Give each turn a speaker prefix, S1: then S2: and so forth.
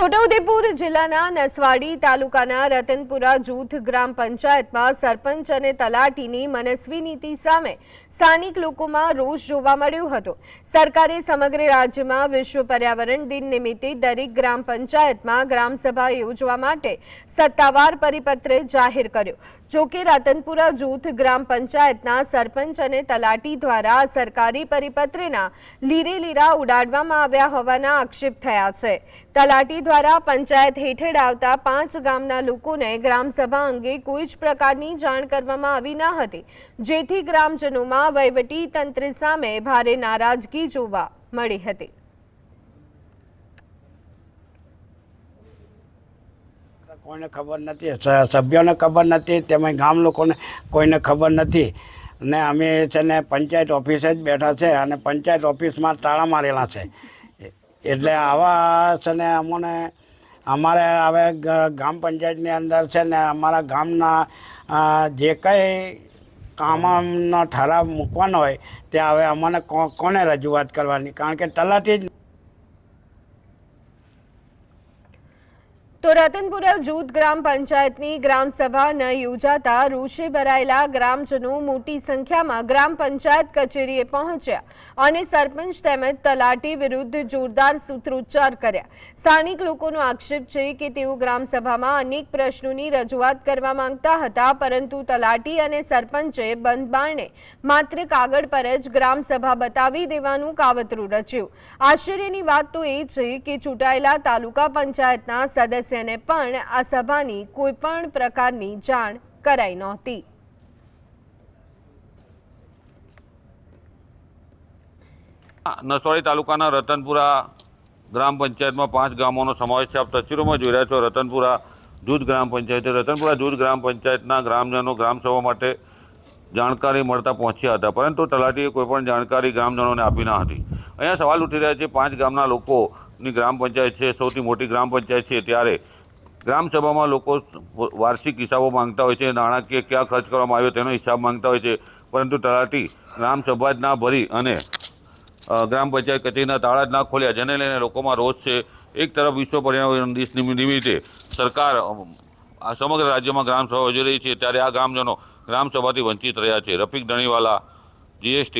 S1: છોટાઉદેપુર જિલ્લાના નસવાડી તાલુકાના રતનપુરા જૂથ ગ્રામ પંચાયતમાં સરપંચ અને તલાટીની મનસ્વી નીતિ સામે સ્થાનિક લોકોમાં રોષ જોવા મળ્યો હતો। સરકારે સમગ્ર રાજ્યમાં વિશ્વ પર્યાવરણ દિન નિમિત્તે દરેક ગ્રામ પંચાયતમાં ગ્રામસભા યોજવા માટે સત્તાવાર પરિપત્ર જાહેર કર્યો। જો કે રતનપુરા જૂથ ગ્રામ પંચાયતના સરપંચ અને તલાટી દ્વારા સરકારી પરિપત્રના લીરેલીરા ઉડાડવામાં આવ્યા હોવાના આક્ષેપ થયા છે। તલાટી દ્વારા પંચાયત હેઠળ આવતા 5 ગામના લોકોને ગ્રામસભા અંગે કોઈ જ પ્રકારની જાણ કરવામાં આવી ન હતી, જેથી ગ્રામજનોમાં વહીવટી તંત્ર સામે ભારે નારાજગી જોવા મળી હતી।
S2: કોઈને ખબર નથી, સભ્યોને ખબર નથી, તેમજ ગામ લોકોને કોઈને ખબર નથી ને અમે છે ને પંચાયત ઓફિસે જ બેઠા છે અને પંચાયત ઓફિસમાં તાળા મારેલા છે। એટલે આવા છે ને અમને અમારે હવે ગામ પંચાયતની અંદર છે ને અમારા ગામના જે કંઈ કામનો ઠરાવ મૂકવાનો હોય તે હવે અમને કોને રજૂઆત કરવાની, કારણ કે તલાટી જ।
S1: તો રતનપુરા જૂથ ગ્રામ પંચાયતની ગ્રામસભા ન યોજાતા રોષે ભરાયેલા ગ્રામજનો મોટી સંખ્યામાં ગ્રામ પંચાયત કચેરીએ પહોંચ્યા અને સરપંચ તેમજ તલાટી વિરુદ્ધ જોરદાર સૂત્રોચ્ચાર કર્યા। સ્થાનિક લોકોનો આક્ષેપ છે કે તેઓ ગ્રામસભામાં અનેક પ્રશ્નોની રજૂઆત કરવા માંગતા હતા, પરંતુ તલાટી અને સરપંચે બંધ બારણે માત્ર કાગળ પર જ ગ્રામસભા બતાવી દેવાનું કાવતરું રચ્યું। આશ્ચર્યની વાત તો એ છે કે ચૂંટાયેલા તાલુકા પંચાયતના સદસ્ય ને પણ આ સભાની કોઈ પણ પ્રકારની જાણ કરાઈ નહોતી।
S3: નસવાડી તાલુકાના રતનપુરા ગ્રામ પંચાયતમાં 5 ગામોનો સમાવેશ છે। આપ તસવીરોમાં જોઈ રહ્યા છો રતનપુરા જૂથ ગ્રામ પંચાયત। રતનપુરા જૂથ ગ્રામ પંચાયતના ગ્રામજનો ગ્રામસભા માટે જાણકારી મળતા પહોંચ્યા હતા, પરંતુ તલાટીએ કોઈપણ જાણકારી ગ્રામજનોને આપી ન હતી। અહીંયા સવાલ ઉઠી રહ્યા છે, 5 ગામના લોકોની ગ્રામ પંચાયત છે, સૌથી મોટી ગ્રામ પંચાયત છે, ત્યારે ગ્રામસભામાં લોકો વાર્ષિક હિસાબો માંગતા હોય છે, નાણાકીય ક્યાં ખર્ચ કરવામાં આવ્યો તેનો હિસાબ માંગતા હોય છે, પરંતુ તલાટી ગ્રામસભા જ ના ભરી અને ગ્રામ પંચાયત કચેરીના તાળા જ ના ખોલ્યા, જેને લઈને લોકોમાં રોષ છે। એક તરફ વિશ્વ પર્યાવરણ દિવસ નિમિત્તે સરકાર સમગ્ર રાજ્યમાં ગ્રામસભા યોજી રહી છે, ત્યારે આ ગ્રામજનો ગ્રામસભાથી વંચિત રહ્યા છે। રફીક ધણીવાલા, GST।